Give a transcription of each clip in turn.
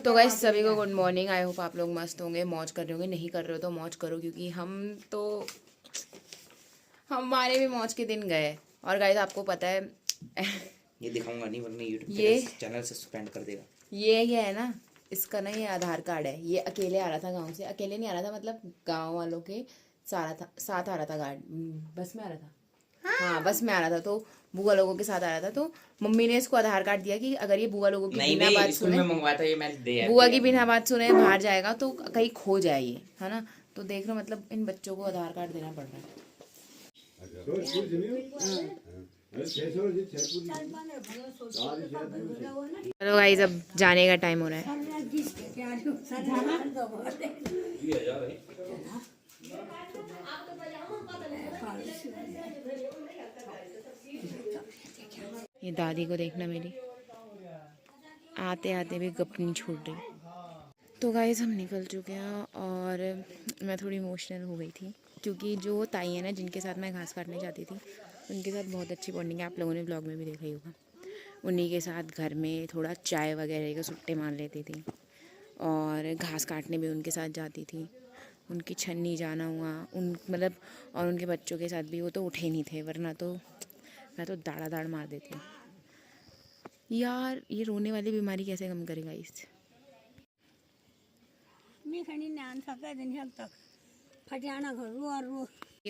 तो गाइस सभी को गुड मॉर्निंग। आई होप आप लोग मस्त होंगे, मौज कर रहे होंगे। नहीं कर रहे हो तो मौज करो, क्योंकि हमारे भी मौज के दिन गए। और गाइस आपको पता है ये दिखाऊंगा नहीं वरना यूट्यूब ये चैनल से सस्पेंड कर देगा। ये है ना, इसका ना ये आधार कार्ड है। ये अकेले आ रहा था गांव से। अकेले नहीं आ रहा था, मतलब गांव वालों के साथ आ रहा था। गार्ड बस में आ रहा था। हाँ बस में आ रहा था, तो बुआ लोगों के साथ आ रहा था। तो मम्मी ने इसको आधार कार्ड दिया कि अगर ये बुआ लोगों की बिना बात सुने, बुआ की बिना बात सुने बाहर जाएगा तो कहीं खो जाए ये, है ना। तो देख लो, मतलब इन बच्चों को आधार कार्ड देना पड़ रहा है। चलो गाइस अब जाने का टाइम हो रहा है। ये दादी को देखना, मेरी आते आते भी गप नहीं छूट रही। तो गाइस हम निकल चुके हैं और मैं थोड़ी इमोशनल हो गई थी, क्योंकि जो ताई है ना जिनके साथ मैं घास काटने जाती थी, उनके साथ बहुत अच्छी बॉन्डिंग है। आप लोगों ने ब्लॉग में भी देखा ही होगा। उन्हीं के साथ घर में थोड़ा चाय वगैरह के सुट्टे मार लेती थी और घास काटने भी उनके साथ जाती थी। उनकी छन्नी जाना हुआ मतलब, और उनके बच्चों के साथ भी। वो तो उठे नहीं थे, वरना तो मैं तो दाड़ा दाड़ मार देती हूँ यार। ये रोने वाली बीमारी कैसे कम करेगा इस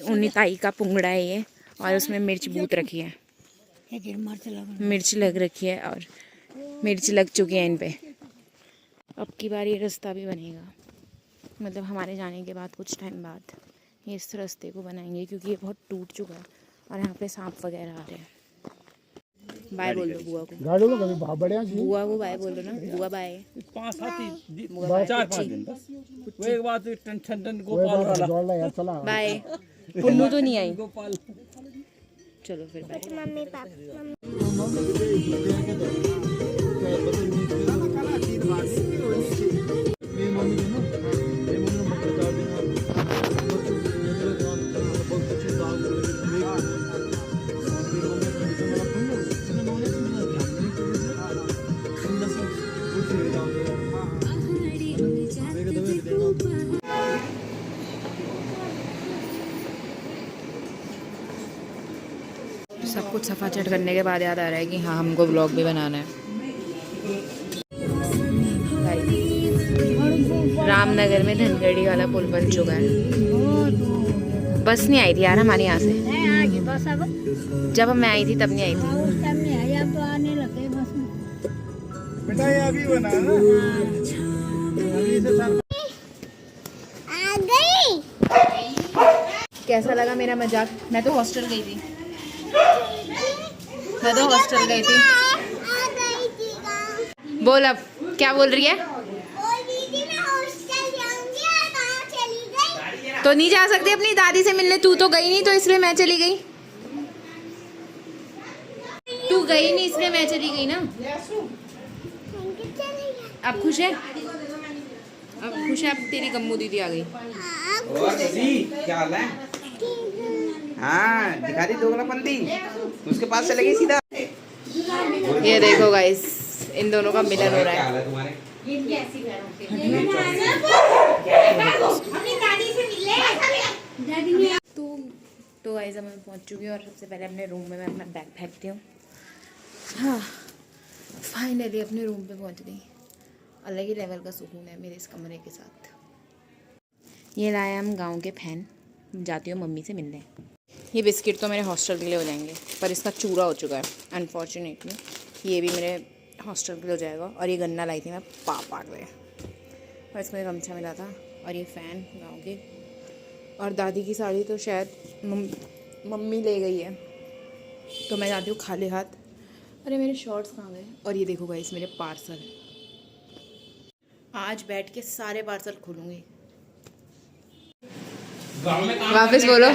उन्हीं ताई का पुंगड़ा है ये, और उसमें मिर्च बूत रखी है, मिर्च लग रखी है और मिर्च लग चुकी है इन पे। अब की बार ये रास्ता भी बनेगा, मतलब हमारे जाने के बाद कुछ टाइम बाद ये इस रास्ते को बनाएंगे, क्योंकि ये बहुत टूट चुका है और यहाँ पे सांप वगैरह आ रहे हैं। बाय बोल दो बुआ को। गाड़ियों में कभी बढ़िया जी। बुआ को बाय बोलो ना। बुआ बाय। 4-5 दिन बस। वो एक बात टेंशन गोपाल वाला चला बाय। पुन्नू तो नहीं आई। चलो फिर बाय। मम्मी पापा सब कुछ सफा चट करने के बाद याद आ रहा है कि हाँ हमको व्लॉग भी बनाना है। रामनगर में धनगढ़ी वाला पुल बन चुका है। बस नहीं आई थी यार हमारे यहाँ से। जब मैं आई थी तब नहीं आई थी। कैसा लगा मेरा मजाक? मैं तो हॉस्टल गई थी। बोल अब क्या बोल रही है? तो नहीं जा सकती अपनी दादी से मिलने? तू तो गई नहीं, तो इसलिए मैं चली गई। तू गई नहीं इसलिए मैं चली गई ना। अब खुश है? अब खुश है? अब तेरी गम्मू दीदी आ गई। और क्या हाल है? हाँ दिखा दी दोगलापंती, उसके पास से लगी सीधा। ये देखो गाइस, इन दोनों का मिलन हो रहा है। तो गाइस मैं पहुंच चुकी हूँ और सबसे पहले अपने रूम में मैं अपना बैग फेंकती हूँ। हाँ फाइनली अपने रूम पे पहुंच गई। अलग ही लेवल का सुकून है मेरे इस कमरे के साथ। ये लाया हम गांव के फैन। जाती हूँ मम्मी से मिलने। ये बिस्किट तो मेरे हॉस्टल के लिए हो जाएंगे, पर इसका चूरा हो चुका है अनफॉर्चुनेटली। ये भी मेरे हॉस्टल के लिए हो जाएगा। और ये गन्ना लाई थी मैं पापा के, और इसमें गमछा मिला था। और ये फ़ैन गाँव के, और दादी की साड़ी तो शायद मम्मी ले गई है, तो मैं जाती हूँ खाली हाथ। अरे मेरे शॉर्ट्स कहाँ गए? और ये देखो गाइस मेरे पार्सल। आज बैठ के सारे पार्सल खोलूँगी। वापस बोलो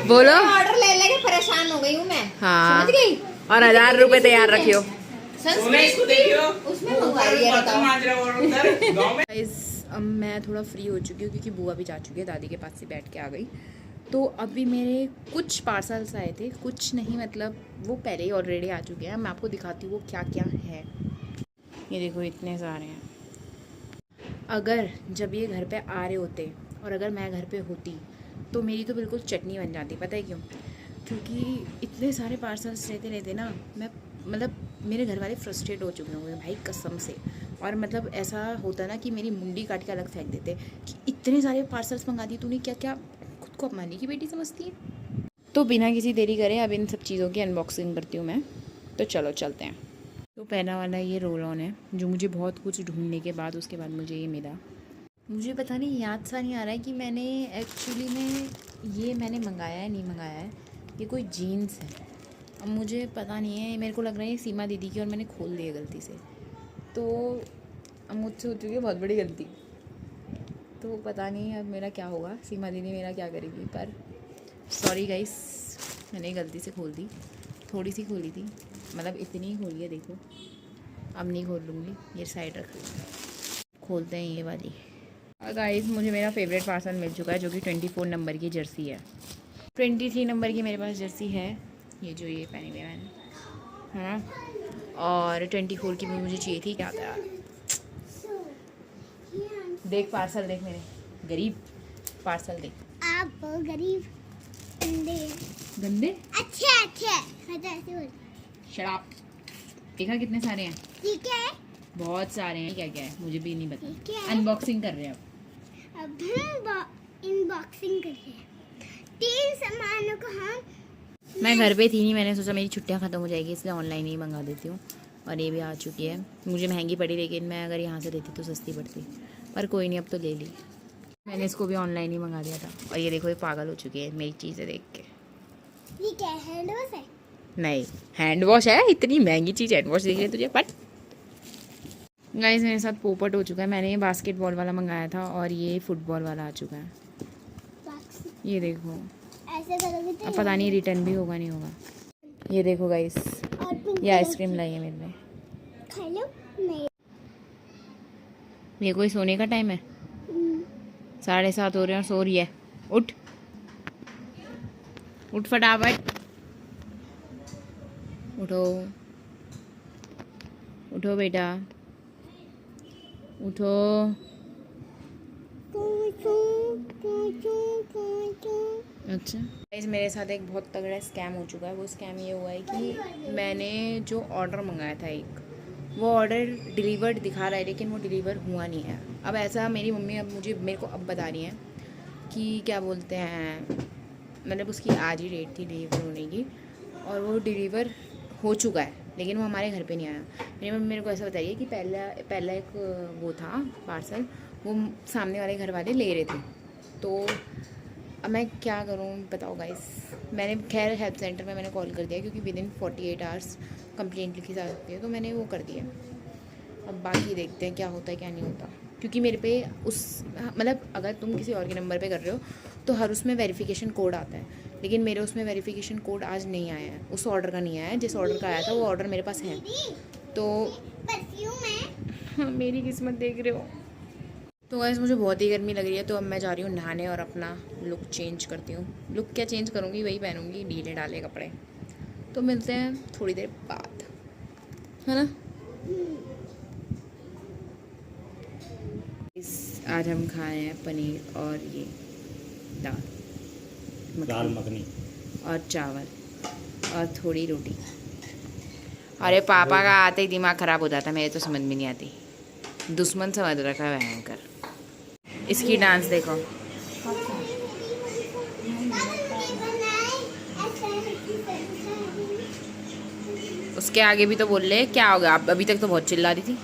बोलो। ऑर्डर ले लेके परेशान हो गई हूँ मैं। हाँ समझ गई। और 1000 रुपए तैयार रखियो। उसमें अब मैं थोड़ा फ्री हो चुकी हूँ, क्योंकि बुआ भी जा चुकी है, दादी के पास से बैठ के आ गई। तो अभी मेरे कुछ पार्सल्स आए थे, कुछ नहीं, मतलब वो पहले ही ऑलरेडी आ चुके हैं। मैं आपको दिखाती हूँ वो क्या क्या है। ये देखो इतने सारे हैं। अगर जब ये घर पे आ रहे होते और अगर मैं घर पे होती तो मेरी तो बिल्कुल चटनी बन जाती। पता है क्यों? क्योंकि इतने सारे पार्सल्स रहते रहते ना, मैं मतलब मेरे घर वाले फ्रस्ट्रेट हो चुके होंगे भाई कसम से। और मतलब ऐसा होता ना कि मेरी मुंडी काट के अलग फेंक देते कि इतने सारे पार्सल्स मंगा दिए तूने, क्या क्या खुद को अपमानी की बेटी समझती है। तो बिना किसी देरी करे अब इन सब चीज़ों की अनबॉक्सिंग करती हूँ मैं। तो चलो चलते हैं। तो पहला वाला ये रोल ऑन है जो मुझे बहुत कुछ ढूंढने के बाद उसके बाद मुझे ये मिला। मुझे पता नहीं, याद सा नहीं आ रहा है कि मैंने एक्चुअली में ये मैंने मंगाया है नहीं मंगाया है। ये कोई जीन्स है, अब मुझे पता नहीं है, मेरे को लग रहा है ये सीमा दीदी की और मैंने खोल दी है गलती से। तो अब मुझसे हो चुकी है बहुत बड़ी गलती। तो पता नहीं अब मेरा क्या होगा, सीमा दीदी मेरा क्या करेगी। पर सॉरी गाइस, मैंने गलती से खोल दी, थोड़ी सी खोली थी, मतलब इतनी ही खोली है देखो। अब नहीं खोल लूँगी, ये साइड रख लूँगी। खोलते हैं ये वाली। गाइस मुझे मेरा फेवरेट पार्सल मिल चुका है जो कि 24 नंबर की जर्सी है। 23 नंबर की मेरे पास जर्सी है, ये जो ये पहनी हुई है मैंने, हाँ। और 24 की भी मुझे चाहिए थी। क्या होता है, देख पार्सल देख मेरे गरीब पार्सल देख। आप गरीब गंदे गंदे अच्छे शराब। देखा कितने सारे हैं, ठीक है। बहुत सारे हैं। क्या क्या है मुझे भी नहीं ठीक पता। है। अनबॉक्सिंग कर रहे हैं अब हम इनबॉक्सिंग कर रहे हैं 3 सामानों को हम। मैं घर पे थी नहीं, मैंने सोचा मेरी छुट्टियां ख़त्म हो जाएगी इसलिए ऑनलाइन ही मंगा देती हूँ। और ये भी आ चुकी है। मुझे महंगी पड़ी लेकिन मैं अगर यहाँ से लेती तो सस्ती पड़ती, पर कोई नहीं अब तो ले ली। मैंने इसको भी ऑनलाइन ही मंगा दिया था। और ये देखो ये पागल हो चुकी है मेरी चीज़ें देख के। ये क्या हैंड वॉश है? नहीं हैंड वॉश है, इतनी महंगी चीज़ हैंड वॉश दिख रही है तुझे। बट गाइस मेरे साथ पोपट हो चुका है। मैंने ये बास्केटबॉल वाला मंगाया था और ये फुटबॉल वाला आ चुका है। ये देखो, ऐसे करोगे तो अब पता नहीं रिटर्न भी होगा नहीं होगा। ये देखो गाइस, और पिंक ये आइसक्रीम लाई है मेरे लिए। खा लो। नहीं ये कोई सोने का टाइम है? 7:30 हो रहे हैं और सो रही है। उठ उठ फटाफट उठो, उठो बेटा उठो। अच्छा गाइस मेरे साथ एक बहुत तगड़ा स्कैम हो चुका है। वो स्कैम ये हुआ है कि मैंने जो ऑर्डर मंगाया था एक, वो ऑर्डर डिलीवर्ड दिखा रहा है लेकिन वो डिलीवर हुआ नहीं है। अब ऐसा मेरी मम्मी अब मेरे को अब बता रही है कि क्या बोलते हैं, मतलब उसकी आज ही डेट थी डिलीवर होने की और वो डिलीवर हो चुका है लेकिन वो हमारे घर पे नहीं आया। मेरी मम्मी मेरे को ऐसा बताइए कि पहला एक वो था पार्सल, वो सामने वाले घर वाले ले रहे थे। तो अब मैं क्या करूँ बताओ गाइस। मैंने खैर हेल्प सेंटर में मैंने कॉल कर दिया क्योंकि विदिन 48 आवर्स कंप्लेंट लिखी जा सकती है, तो मैंने वो कर दिया। अब बाकी देखते हैं क्या होता है क्या नहीं होता, क्योंकि मेरे पे उस मतलब अगर तुम किसी और के नंबर पे कर रहे हो तो हर उसमें वेरिफिकेशन कोड आता है, लेकिन मेरे उसमें वेरिफिकेशन कोड आज नहीं आया है। उस ऑर्डर का नहीं आया है, जिस ऑर्डर का आया था वो ऑर्डर मेरे पास है। तो परफ्यूम है। हाँ, मेरी किस्मत देख रहे हो। तो गाइस मुझे बहुत ही गर्मी लग रही है तो अब मैं जा रही हूँ नहाने और अपना लुक चेंज करती हूँ। लुक क्या चेंज करूँगी, वही पहनूँगी ढीले डाले कपड़े। तो मिलते हैं थोड़ी देर बाद, है ना। आज हम खा रहे हैं पनीर और ये दाल मखनी और चावल और थोड़ी रोटी। अरे पापा का आते ही दिमाग ख़राब हो जाता है, मेरे तो समझ में नहीं आती। दुश्मन समझ रखा है भयंकर। इसकी डांस देखो। उसके आगे भी तो बोल ले, क्या हो गया? आप अभी तक तो बहुत चिल्ला रही थी।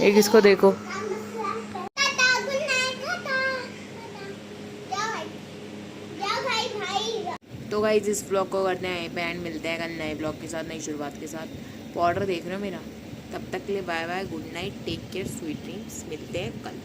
एक इसको देखो। तो गाइस इस ब्लॉग को करते हैं बैंड, मिलते हैं कल नए ब्लॉग के साथ, नई शुरुआत के साथ। पाउडर देख रहे हो मेरा। तब तक के लिए bye bye, good night, take care, sweet dreams. मिलते हैं कल।